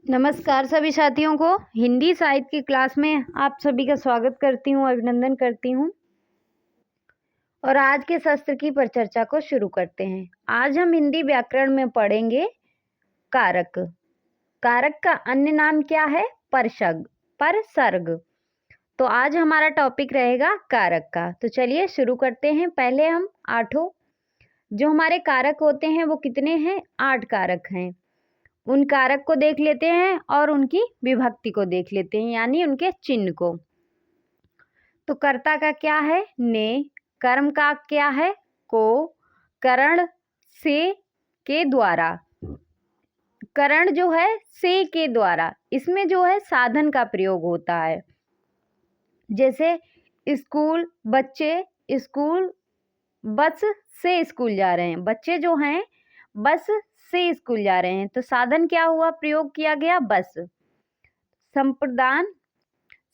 नमस्कार सभी साथियों को। हिंदी साहित्य की क्लास में आप सभी का स्वागत करती हूँ, अभिनंदन करती हूँ। और आज के शस्त्र की परिचर्चा को शुरू करते हैं। आज हम हिंदी व्याकरण में पढ़ेंगे कारक। कारक का अन्य नाम क्या है? परसर्ग। तो आज हमारा टॉपिक रहेगा कारक का। तो चलिए शुरू करते हैं। पहले हम आठों जो हमारे कारक होते हैं वो कितने हैं? 8 कारक हैं। उन कारक को देख लेते हैं और उनकी विभक्ति को देख लेते हैं, यानी उनके चिन्ह को। तो कर्ता का क्या है? ने। कर्म का क्या है? को। करण से के द्वारा। करण जो है से के द्वारा, इसमें जो है साधन का प्रयोग होता है। जैसे स्कूल, बच्चे स्कूल, बस से स्कूल जा रहे हैं। बच्चे जो हैं बस से स्कूल जा रहे हैं, तो साधन क्या हुआ? प्रयोग किया गया बस।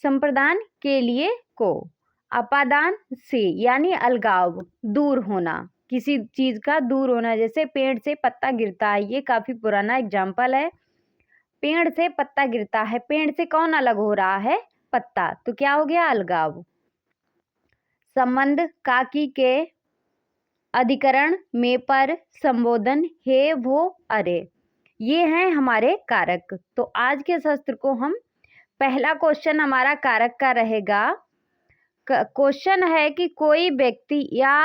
संप्रदान के लिए को। अपादान से यानी अलगाव, दूर होना, किसी चीज का दूर होना। जैसे पेड़ से पत्ता गिरता है, ये काफी पुराना एग्जाम्पल है। पेड़ से पत्ता गिरता है, पेड़ से कौन अलग हो रहा है? पत्ता। तो क्या हो गया? अलगाव। संबंध काकी के अधिकरण में पर संबोधन हे वो अरे, ये हैं हमारे कारक। तो आज के शस्त्र को हम पहला क्वेश्चन हमारा कारक का रहेगा। क्वेश्चन है कि कोई व्यक्ति या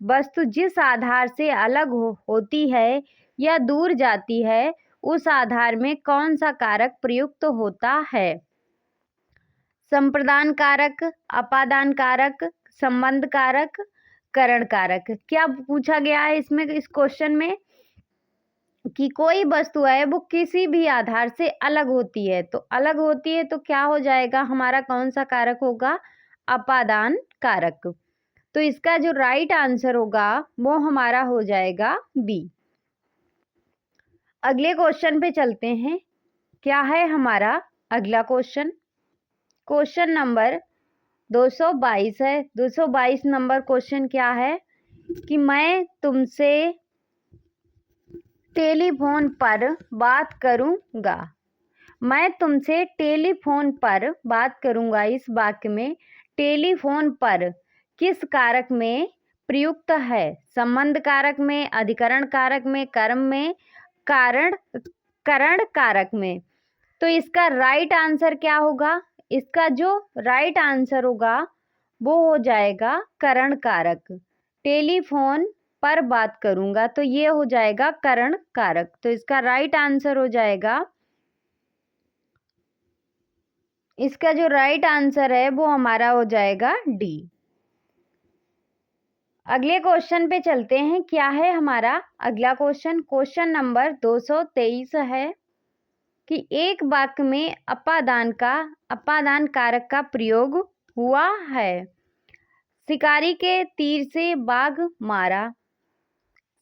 वस्तु जिस आधार से अलग होती है या दूर जाती है, उस आधार में कौन सा कारक प्रयुक्त होता है? संप्रदान कारक, अपादान कारक, संबंध कारक, करण कारक। क्या पूछा गया है इसमें, इस क्वेश्चन में, कि कोई वस्तु है वो किसी भी आधार से अलग होती है। तो अलग होती है तो क्या हो जाएगा हमारा? कौन सा कारक होगा? अपादान कारक। तो इसका जो राइट आंसर होगा वो हमारा हो जाएगा बी। अगले क्वेश्चन पे चलते हैं। क्या है हमारा अगला क्वेश्चन? क्वेश्चन नंबर 222 है। 222 नंबर क्वेश्चन क्या है कि मैं तुमसे टेलीफोन पर बात करूंगा। मैं तुमसे टेलीफोन पर बात करूंगा। इस वाक्य में टेलीफोन पर किस कारक में प्रयुक्त है? संबंध कारक में, अधिकरण कारक में, कर्म में, करण कारक में। तो इसका राइट आंसर क्या होगा? इसका जो राइट आंसर होगा वो हो जाएगा करण कारक। टेलीफोन पर बात करूंगा, तो ये हो जाएगा करण कारक। तो इसका राइट आंसर हो जाएगा, इसका जो राइट आंसर है वो हमारा हो जाएगा डी। अगले क्वेश्चन पे चलते हैं। क्या है हमारा अगला क्वेश्चन? क्वेश्चन नंबर 223 है कि एक वाक्य में अपादान कारक का प्रयोग हुआ है। शिकारी के तीर से बाघ मारा,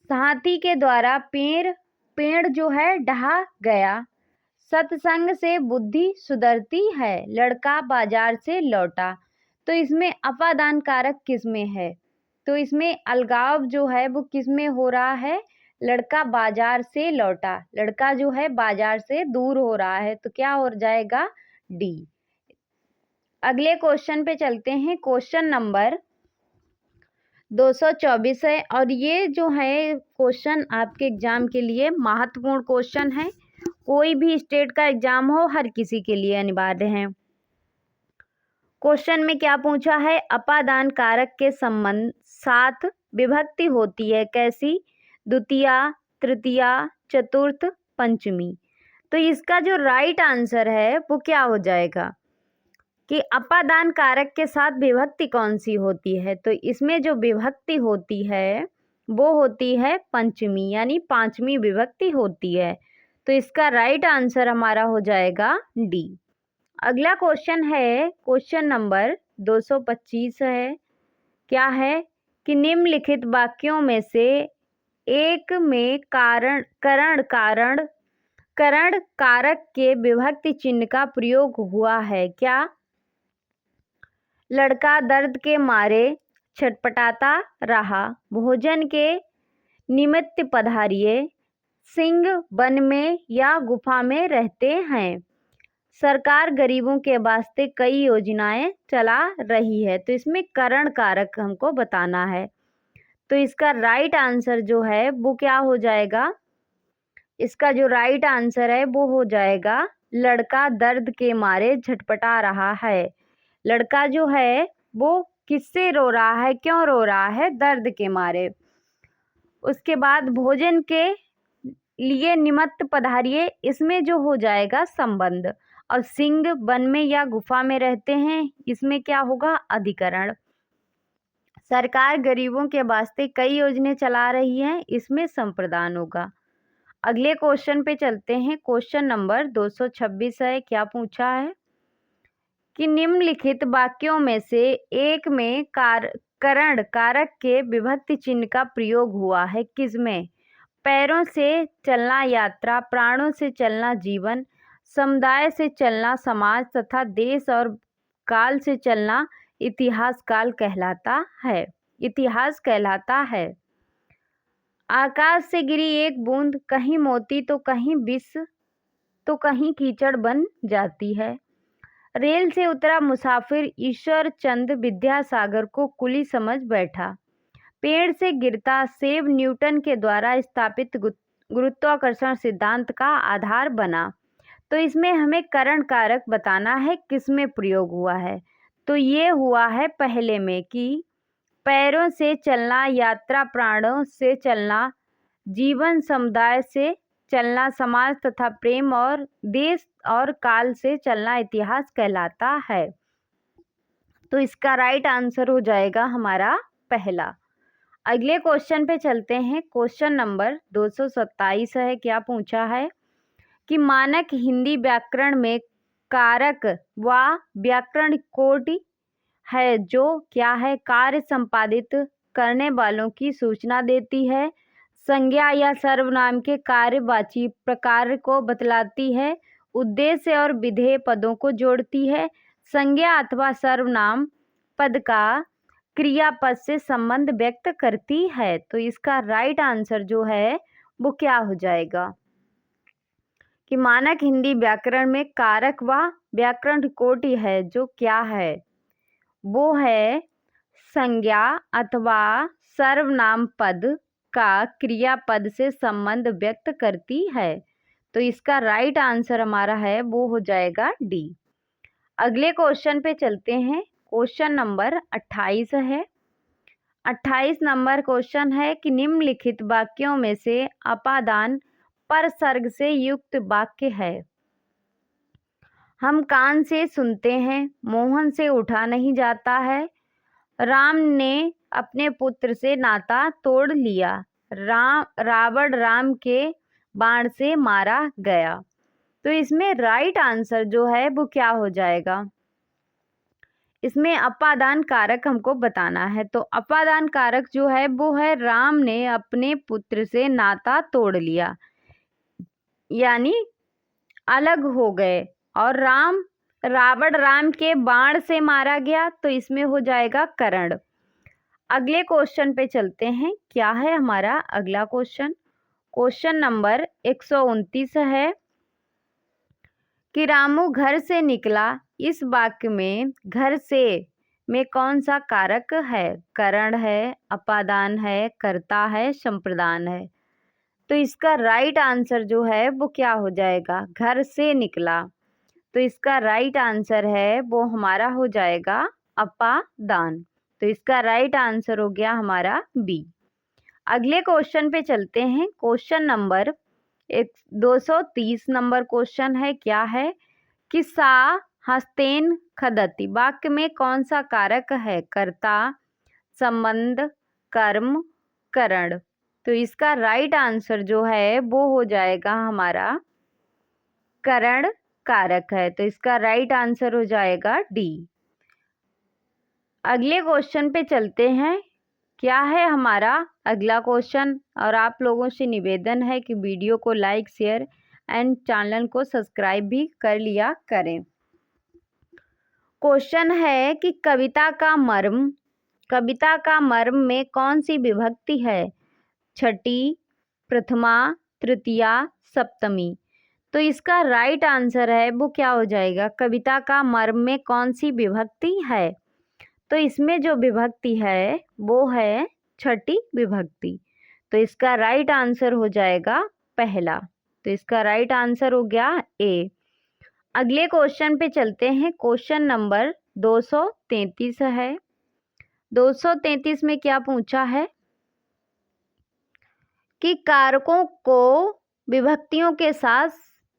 हाथी के द्वारा पेड़ जो है ढहा गया, सत्संग से बुद्धि सुधरती है, लड़का बाजार से लौटा। तो इसमें अपादान कारक किस में है? तो इसमें अलगाव जो है वो किस में हो रहा है? लड़का बाजार से लौटा। लड़का जो है बाजार से दूर हो रहा है, तो क्या हो जाएगा? डी। अगले क्वेश्चन पे चलते हैं। क्वेश्चन नंबर 224 है और ये जो है क्वेश्चन आपके एग्जाम के लिए महत्वपूर्ण क्वेश्चन है। कोई भी स्टेट का एग्जाम हो, हर किसी के लिए अनिवार्य है। क्वेश्चन में क्या पूछा है? अपादान कारक के संबंध साथ विभक्ति होती है कैसी? द्वितीया, तृतीया, चतुर्थ, पंचमी। तो इसका जो राइट आंसर है वो क्या हो जाएगा कि अपादान कारक के साथ विभक्ति कौन सी होती है? तो इसमें जो विभक्ति होती है वो होती है पंचमी, यानी पांचवी विभक्ति होती है। तो इसका राइट आंसर हमारा हो जाएगा डी। अगला क्वेश्चन है क्वेश्चन नंबर 225 है। क्या है कि निम्नलिखित वाक्यों में से एक में करण कारक के विभक्ति चिन्ह का प्रयोग हुआ है। क्या? लड़का दर्द के मारे छटपटाता रहा, भोजन के निमित्त पधारिए, सिंह वन में या गुफा में रहते हैं। सरकार गरीबों के वास्ते कई योजनाएं चला रही है। तो इसमें करण कारक हमको बताना है। तो इसका राइट आंसर जो है वो क्या हो जाएगा? इसका जो राइट आंसर है वो हो जाएगा लड़का दर्द के मारे झटपटा रहा है। लड़का जो है वो किससे रो रहा है, क्यों रो रहा है? दर्द के मारे। उसके बाद भोजन के लिए निमित्त पधारिए, इसमें जो हो जाएगा संबंध। और सिंह वन में या गुफा में रहते हैं, इसमें क्या होगा? अधिकरण। सरकार गरीबों के वास्ते कई योजनाएं चला रही है, इसमें संप्रदान होगा। अगले क्वेश्चन पे चलते हैं। क्वेश्चन नंबर 226 है। क्या पूछा है कि निम्नलिखित वाक्यों में से एक में करण कारक के विभक्ति चिन्ह का प्रयोग हुआ है, किसमें? पैरों से चलना यात्रा, प्राणों से चलना जीवन, समुदाय से चलना समाज तथा देश और काल से चलना इतिहास काल कहलाता है। इतिहास कहलाता है। आकाश से गिरी एक बूंद कहीं मोती तो कहीं विष तो कहीं कीचड़ बन जाती है। रेल से उतरा मुसाफिर ईश्वर चंद विद्यासागर को कुली समझ बैठा। पेड़ से गिरता सेब न्यूटन के द्वारा स्थापित गुरुत्वाकर्षण सिद्धांत का आधार बना। तो इसमें हमें करण कारक बताना है किसमें प्रयोग हुआ है। तो ये हुआ है पहले में कि पैरों से चलना यात्रा, प्राणों से चलना जीवन, समुदाय से चलना समाज तथा प्रेम, और देश और काल से चलना इतिहास कहलाता है। तो इसका राइट आंसर हो जाएगा हमारा पहला। अगले क्वेश्चन पे चलते हैं। क्वेश्चन नंबर 227 है। क्या पूछा है कि मानक हिंदी व्याकरण में कारक व व्याकरण कोटि है जो क्या है? कार्य संपादित करने वालों की सूचना देती है, संज्ञा या सर्वनाम के कार्यवाची प्रकार को बतलाती है, उद्देश्य और विधेय पदों को जोड़ती है, संज्ञा अथवा सर्वनाम पद का क्रियापद से संबंध व्यक्त करती है। तो इसका राइट आंसर जो है वो क्या हो जाएगा कि मानक हिंदी व्याकरण में कारक व व्याकरण कोटि है जो क्या है? वो है संज्ञा अथवा सर्वनाम पद का क्रियापद से संबंध व्यक्त करती है। तो इसका राइट आंसर हमारा है वो हो जाएगा डी। अगले क्वेश्चन पे चलते हैं। क्वेश्चन नंबर 28 है। 28 नंबर क्वेश्चन है कि निम्नलिखित वाक्यों में से अपादान परसर्ग से युक्त वाक्य है। हम कान से सुनते हैं, मोहन से उठा नहीं जाता है, राम ने अपने पुत्र से नाता तोड़ लिया, रावण राम के बाण से मारा गया। तो इसमें राइट आंसर जो है वो क्या हो जाएगा? इसमें अपादान कारक हमको बताना है। तो अपादान कारक जो है वो है राम ने अपने पुत्र से नाता तोड़ लिया, यानी अलग हो गए, और रावण राम के बाण से मारा गया। तो इसमें हो जाएगा करण। अगले क्वेश्चन पे चलते हैं। क्या है हमारा अगला क्वेश्चन? क्वेश्चन नंबर 129 है कि रामू घर से निकला। इस वाक्य में घर से में कौन सा कारक है? करण है, अपादान है, कर्ता है, संप्रदान है। तो इसका राइट आंसर जो है वो क्या हो जाएगा? घर से निकला। तो इसका राइट आंसर है वो हमारा हो जाएगा अपादान। तो इसका राइट आंसर हो गया हमारा बी। अगले क्वेश्चन पे चलते हैं। क्वेश्चन नंबर 230 नंबर क्वेश्चन है। क्या है कि सा हस्तेन खदति वाक्य में कौन सा कारक है? कर्ता, संबंध, कर्म, करण। तो इसका राइट आंसर जो है वो हो जाएगा हमारा करण कारक है। तो इसका राइट आंसर हो जाएगा डी। अगले क्वेश्चन पे चलते हैं। क्या है हमारा अगला क्वेश्चन? और आप लोगों से निवेदन है कि वीडियो को लाइक, शेयर एंड चैनल को सब्सक्राइब भी कर लिया करें। क्वेश्चन है कि कविता का मर्म में कौन सी विभक्ति है? छठी, प्रथमा, तृतीया, सप्तमी। तो इसका राइट आंसर है वो क्या हो जाएगा, कविता का मर्म में कौन सी विभक्ति है। तो इसमें जो विभक्ति है वो है छठी विभक्ति। तो इसका राइट आंसर हो जाएगा पहला। तो इसका राइट आंसर हो गया ए। अगले क्वेश्चन पे चलते हैं। क्वेश्चन नंबर 233 है। 233 में क्या पूछा है कि कारकों को विभक्तियों के साथ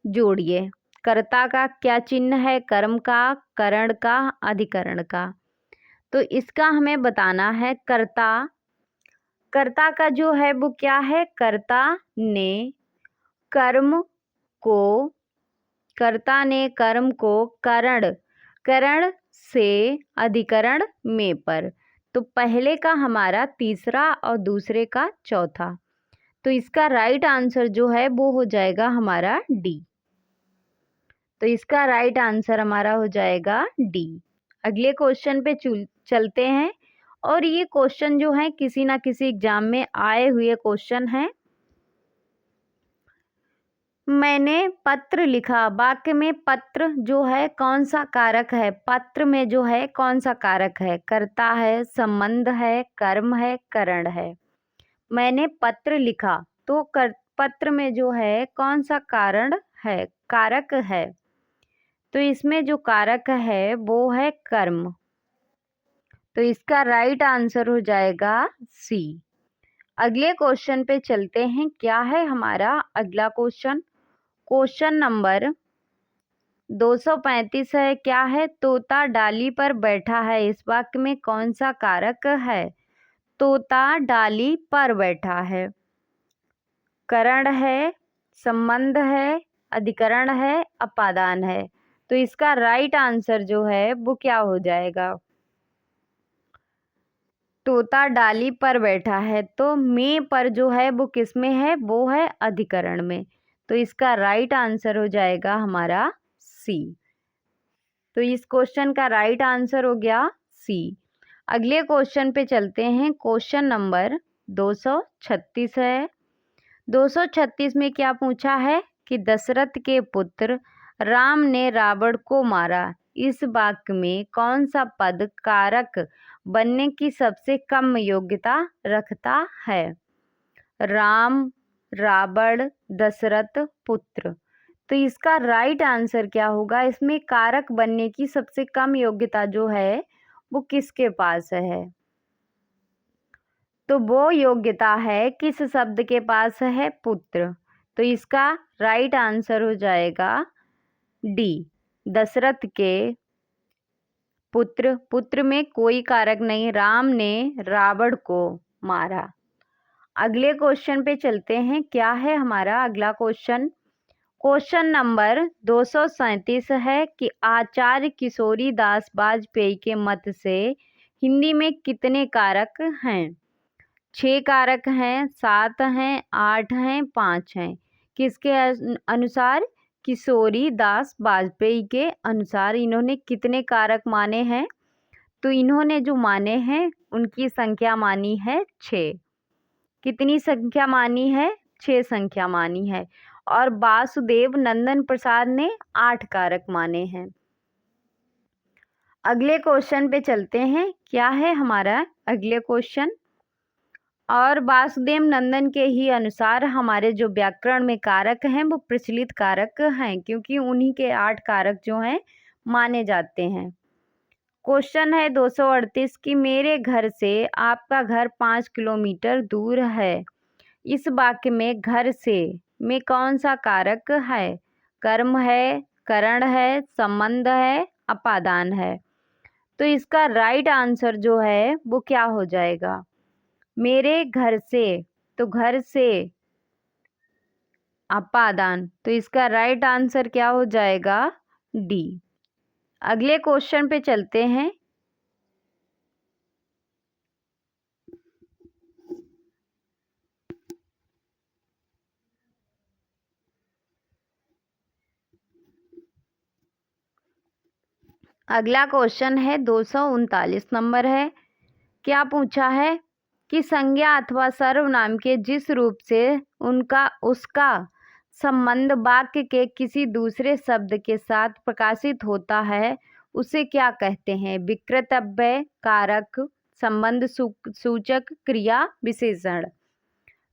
जोड़िए। कर्ता का क्या चिन्ह है, कर्म का, करण का, अधिकरण का। तो इसका हमें बताना है। कर्ता, कर्ता का जो है वो क्या है, कर्ता ने कर्म को, कर्ता ने कर्म को करण, करण से अधिकरण में पर। तो पहले का हमारा तीसरा और दूसरे का चौथा। तो इसका राइट आंसर जो है वो हो जाएगा हमारा डी। तो इसका राइट आंसर हमारा हो जाएगा डी। अगले क्वेश्चन पे चलते हैं। और ये क्वेश्चन जो है किसी ना किसी एग्जाम में आए हुए क्वेश्चन हैं। मैंने पत्र लिखा, वाक्य में पत्र जो है कौन सा कारक है, पत्र में जो है कौन सा कारक है, कर्ता है, संबंध है, कर्म है, करण है। मैंने पत्र लिखा तो पत्र में जो है कौन सा कारण है, कारक है। तो इसमें जो कारक है वो है कर्म। तो इसका राइट आंसर हो जाएगा सी। अगले क्वेश्चन पे चलते हैं। क्या है हमारा अगला क्वेश्चन, क्वेश्चन नंबर 235 है। क्या है, तोता डाली पर बैठा है, इस वाक्य में कौन सा कारक है। तोता डाली पर बैठा है, करण है, संबंध है, अधिकरण है, अपादान है। तो इसका राइट आंसर जो है वो क्या हो जाएगा, तोता डाली पर बैठा है। तो में पर जो है वो किस में है, वो है अधिकरण में। तो इसका राइट आंसर हो जाएगा हमारा सी। तो इस क्वेश्चन का राइट आंसर हो गया सी। अगले क्वेश्चन पे चलते हैं। क्वेश्चन नंबर 236 है। 236 में क्या पूछा है कि दशरथ के पुत्र राम ने रावण को मारा, इस वाक्य में कौन सा पद कारक बनने की सबसे कम योग्यता रखता है। राम, रावण, दशरथ, पुत्र। तो इसका राइट आंसर क्या होगा, इसमें कारक बनने की सबसे कम योग्यता जो है वो किसके पास है। तो वो योग्यता है किस शब्द के पास है, पुत्र। तो इसका राइट आंसर हो जाएगा डी, दशरथ के पुत्र। पुत्र में कोई कारक नहीं, राम ने रावण को मारा। अगले क्वेश्चन पे चलते हैं। क्या है हमारा अगला क्वेश्चन, क्वेश्चन नंबर 237 है कि आचार्य किशोरी दास वाजपेयी के मत से हिंदी में कितने कारक हैं। 6 कारक हैं, 7 हैं, 8 हैं, 5 हैं। किसके अनुसार, किशोरी दास वाजपेयी के अनुसार इन्होंने कितने कारक माने हैं। तो इन्होंने जो माने हैं उनकी संख्या मानी है 6। कितनी संख्या मानी है, 6 संख्या मानी है। और वासुदेव नंदन प्रसाद ने 8 कारक माने हैं। अगले क्वेश्चन पे चलते हैं। क्या है हमारा अगले क्वेश्चन, और वासुदेव नंदन के ही अनुसार हमारे जो व्याकरण में कारक हैं वो प्रचलित कारक हैं, क्योंकि उन्हीं के 8 कारक जो हैं माने जाते हैं। क्वेश्चन है 238 कि मेरे घर से आपका घर 5 किलोमीटर दूर है, इस वाक्य में घर से में कौन सा कारक है, कर्म है, करण है, संबंध है, अपादान है। तो इसका राइट आंसर जो है वो क्या हो जाएगा, मेरे घर से। तो घर से अपादान। तो इसका राइट आंसर क्या हो जाएगा, डी। अगले क्वेश्चन पे चलते हैं। अगला क्वेश्चन है 239 नंबर है। क्या पूछा है कि संज्ञा अथवा सर्वनाम के जिस रूप से उनका उसका संबंध वाक्य के किसी दूसरे शब्द के साथ प्रकाशित होता है उसे क्या कहते हैं? विकृतव्य, कारक, संबंध सूचक, क्रिया विशेषण।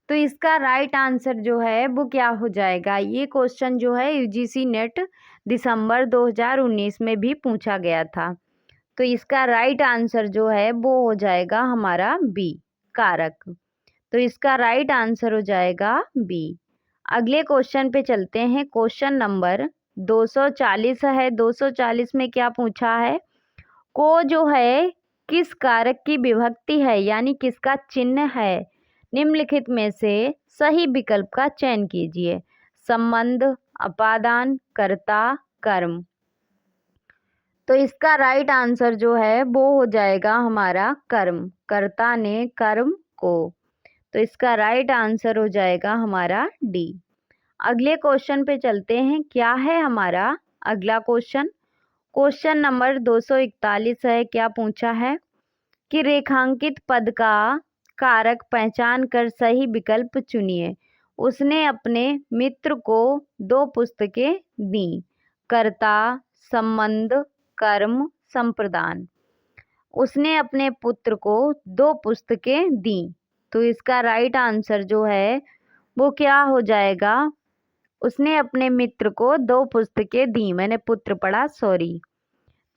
तो इसका राइट आंसर जो है वो क्या हो जाएगा? ये क्वेश्चन जो है यूजीसी नेट दिसंबर 2019 में भी पूछा गया था। तो इसका राइट आंसर जो है वो हो जाएगा हमारा बी, कारक। तो इसका राइट आंसर हो जाएगा बी। अगले क्वेश्चन पे चलते हैं। क्वेश्चन नंबर 240 है। 240 में क्या पूछा है? को जो है किस कारक की विभक्ति है, यानी किसका चिन्ह है? निम्नलिखित में से सही विकल्प का चयन कीजिए। संबंध, अपादान, कर्ता, कर्म। तो इसका राइट आंसर जो है वो हो जाएगा हमारा कर्म। कर्ता ने कर्म को। तो इसका राइट आंसर हो जाएगा हमारा डी। अगले क्वेश्चन पे चलते हैं। क्या है हमारा अगला क्वेश्चन? क्वेश्चन नंबर 241 है। क्या पूछा है कि रेखांकित पद का कारक पहचान कर सही विकल्प चुनिए। उसने अपने मित्र को 2 पुस्तकें दी। कर्ता, संबंध, कर्म, संप्रदान। उसने अपने पुत्र को 2 पुस्तकें दी। तो इसका राइट आंसर जो है वो क्या हो जाएगा? उसने अपने मित्र को 2 पुस्तकें दी। मैंने पुत्र पढ़ा, सॉरी।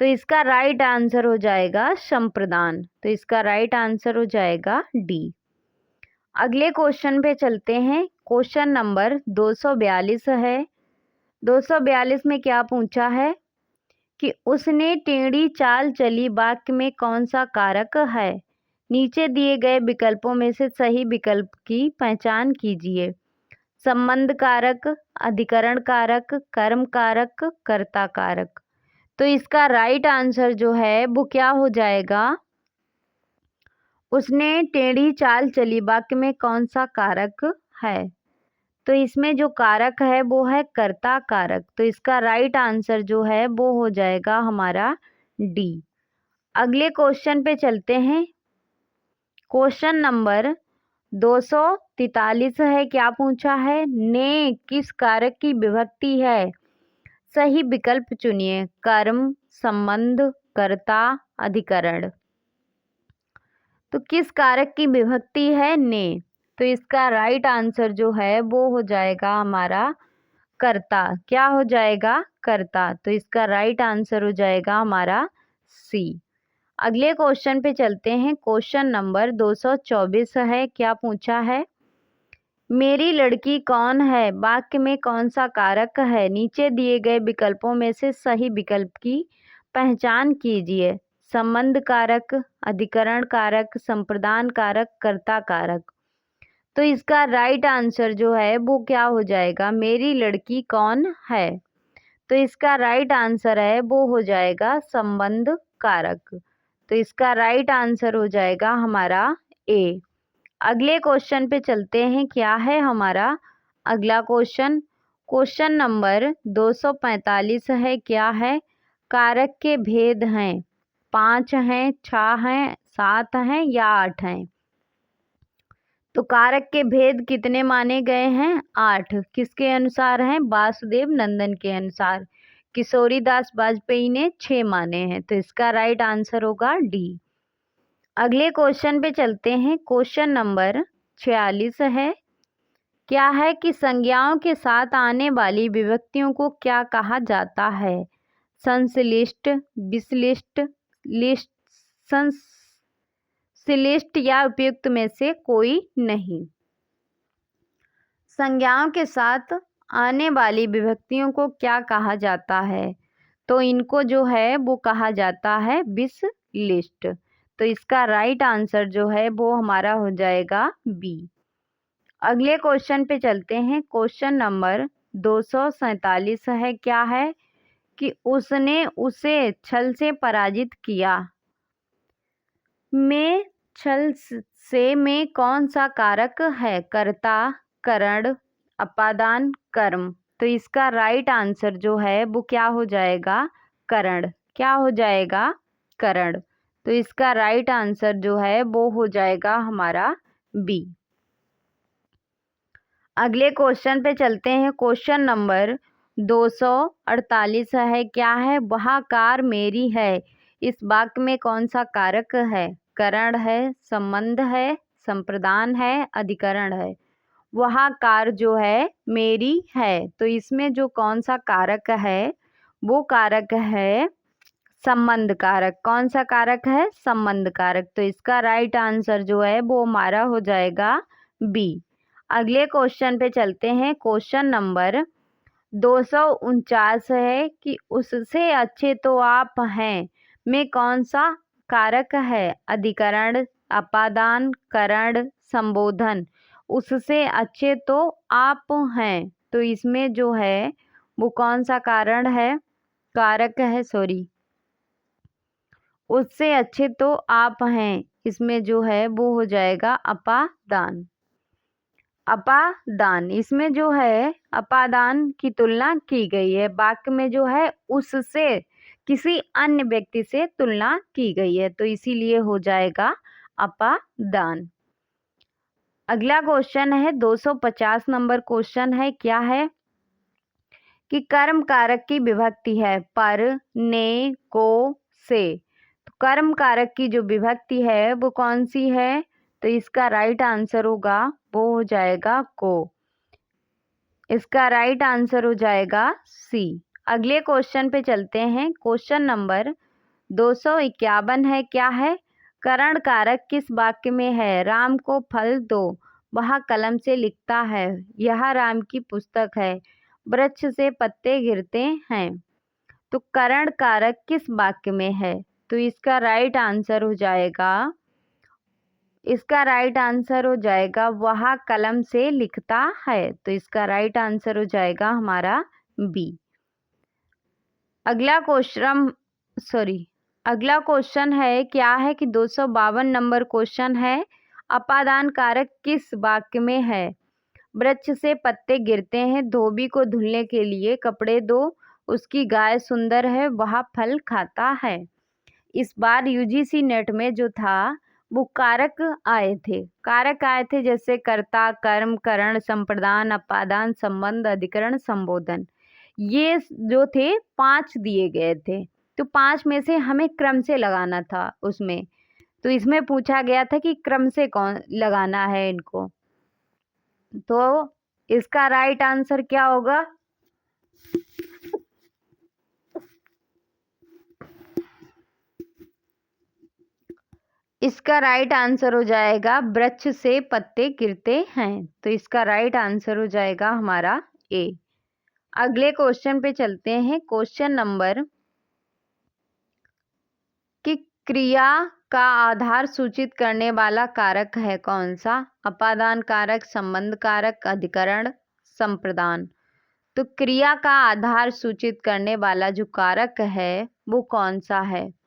तो इसका राइट आंसर हो जाएगा संप्रदान। तो इसका राइट आंसर हो जाएगा डी। अगले क्वेश्चन पे चलते हैं। क्वेश्चन नंबर 242 है। 242 में क्या पूछा है कि उसने टेढ़ी चाल चली वाक्य में कौन सा कारक है? नीचे दिए गए विकल्पों में से सही विकल्प की पहचान कीजिए। संबंध कारक, अधिकरण कारक, कर्म कारक, कर्ता कारक। तो इसका राइट आंसर जो है वो क्या हो जाएगा? उसने टेढ़ी चाल चली वाक्य में कौन सा कारक है? तो इसमें जो कारक है वो है कर्ता कारक। तो इसका राइट आंसर जो है वो हो जाएगा हमारा डी। अगले क्वेश्चन पे चलते हैं। क्वेश्चन नंबर 243 है। क्या पूछा है? ने किस कारक की विभक्ति है? सही विकल्प चुनिए। कर्म, संबंध, कर्ता, अधिकरण। तो किस कारक की विभक्ति है? ने। तो इसका राइट आंसर जो है वो हो जाएगा हमारा कर्ता। क्या हो जाएगा? कर्ता। तो इसका राइट आंसर हो जाएगा हमारा सी। अगले क्वेश्चन पे चलते हैं। क्वेश्चन नंबर 224 है। क्या पूछा है? मेरी लड़की कौन है वाक्य में कौन सा कारक है? नीचे दिए गए विकल्पों में से सही विकल्प की पहचान कीजिए। संबंध कारक, अधिकरण कारक, संप्रदान कारक, कर्ता कारक। तो इसका राइट आंसर जो है वो क्या हो जाएगा? मेरी लड़की कौन है। तो इसका राइट आंसर है वो हो जाएगा संबंध कारक। तो इसका राइट आंसर हो जाएगा हमारा ए। अगले क्वेश्चन पे चलते हैं। क्या है हमारा अगला क्वेश्चन? क्वेश्चन नंबर 245 है। क्या है? कारक के भेद हैं। 5 हैं, 6 हैं, 7 हैं या 8 हैं? तो कारक के भेद कितने माने गए हैं? 8। किसके अनुसार हैं? वासुदेव नंदन के अनुसार। किशोरीदास वाजपेयी ने 6 माने हैं। तो इसका राइट आंसर होगा डी। अगले क्वेश्चन पे चलते हैं। क्वेश्चन नंबर 46 है। क्या है कि संज्ञाओं के साथ आने वाली विभक्तियों को क्या कहा जाता है? संश्लिष्ट, विश्लिष्ट, लिस्ट, संश्लिष्ट या उपयुक्त में से कोई नहीं। संज्ञाओं के साथ आने वाली विभक्तियों को क्या कहा जाता है? तो इनको जो है वो कहा जाता है विश्लिष्ट। तो इसका राइट आंसर जो है वो हमारा हो जाएगा बी। अगले क्वेश्चन पे चलते हैं। क्वेश्चन नंबर 247 है। क्या है कि उसने उसे छल से पराजित किया। में छल से में कौन सा कारक है? कर्ता, करण, अपादान, कर्म। तो इसका राइट आंसर जो है वो क्या हो जाएगा? करण। क्या हो जाएगा? करण। तो इसका राइट आंसर जो है वो हो जाएगा हमारा बी। अगले क्वेश्चन पे चलते हैं। क्वेश्चन नंबर 248 है। क्या है? वह कार मेरी है। इस वाक्य में कौन सा कारक है? करण है, संबंध है, संप्रदान है, अधिकरण है। वह कार जो है मेरी है, तो इसमें जो कौन सा कारक है वो कारक है संबंध कारक। कौन सा कारक है? संबंध कारक। तो इसका राइट आंसर जो है वो हमारा हो जाएगा बी। अगले क्वेश्चन पे चलते हैं। क्वेश्चन नंबर 249 है कि उससे अच्छे तो आप हैं में कौन सा कारक है? अधिकरण, अपादान, करण, संबोधन। उससे अच्छे तो आप हैं, तो इसमें जो है वो कौन सा कारण है? कारक है, सॉरी। उससे अच्छे तो आप हैं, इसमें जो है वो हो जाएगा अपादान। अपादान, इसमें जो है अपादान की तुलना की गई है। वाक्य में जो है उससे किसी अन्य व्यक्ति से तुलना की गई है, तो इसीलिए हो जाएगा अपादान। अगला क्वेश्चन है 250 नंबर क्वेश्चन है। क्या है? कि कर्म कारक की विभक्ति है पर, ने, को, से। तो कर्म कारक की जो विभक्ति है वो कौन सी है? तो इसका राइट आंसर होगा वो हो जाएगा को। इसका राइट आंसर हो जाएगा सी। अगले क्वेश्चन पे चलते हैं। क्वेश्चन नंबर 251 है। क्या है? करण कारक किस वाक्य में है? राम को फल दो, वह कलम से लिखता है, यह राम की पुस्तक है, वृक्ष से पत्ते गिरते हैं। तो करण कारक किस वाक्य में है? तो इसका राइट आंसर हो जाएगा, इसका राइट आंसर हो जाएगा वह कलम से लिखता है। तो इसका राइट आंसर हो जाएगा हमारा बी। अगला क्वेश्चन है। क्या है? कि 252 नंबर क्वेश्चन है। अपादान कारक किस वाक्य में है? वृक्ष से पत्ते गिरते हैं, धोबी को धुलने के लिए कपड़े दो, उसकी गाय सुंदर है, वह फल खाता है। इस बार यूजीसी नेट में जो था वो कारक आए थे जैसे कर्ता, कर्म, करण, संप्रदान, अपादान, संबंध, अधिकरण, संबोधन। ये जो थे 5 दिए गए थे, तो 5 में से हमें क्रम से लगाना था उसमें। तो इसमें पूछा गया था कि क्रम से कौन लगाना है इनको। तो इसका राइट आंसर क्या होगा? इसका राइट आंसर हो जाएगा वृक्ष से पत्ते गिरते हैं। तो इसका राइट आंसर हो जाएगा हमारा ए। अगले क्वेश्चन पे चलते हैं। क्वेश्चन नंबर कि क्रिया का आधार सूचित करने वाला कारक है कौन सा? अपादान कारक, संबंध कारक, अधिकरण, संप्रदान। तो क्रिया का आधार सूचित करने वाला जो कारक है वो कौन सा है?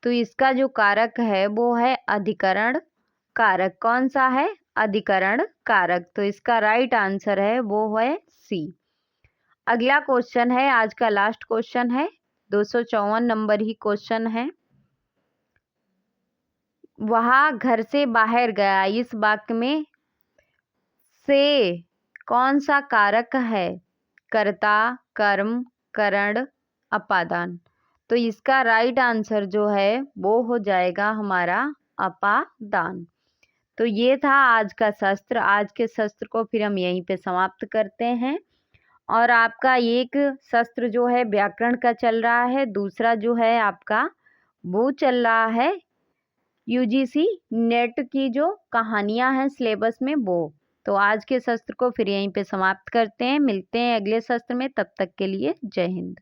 तो इसका जो कारक है वो है अधिकरण कारक। कौन सा है? अधिकरण कारक। तो इसका राइट आंसर है वो है सी। अगला क्वेश्चन है, आज का लास्ट क्वेश्चन है, 254 नंबर ही क्वेश्चन है। वह घर से बाहर गया, इस वाक्य में से कौन सा कारक है? कर्ता, कर्म, करण, अपादान। तो इसका राइट आंसर जो है वो हो जाएगा हमारा अपादान। तो ये था आज का शस्त्र। आज के शस्त्र को फिर हम यहीं पे समाप्त करते हैं। और आपका एक शस्त्र जो है व्याकरण का चल रहा है, दूसरा जो है आपका वो चल रहा है यूजीसी नेट की जो कहानियां हैं सिलेबस में वो। तो आज के शस्त्र को फिर यहीं पे समाप्त करते हैं। मिलते हैं अगले शस्त्र में, तब तक के लिए जय हिंद।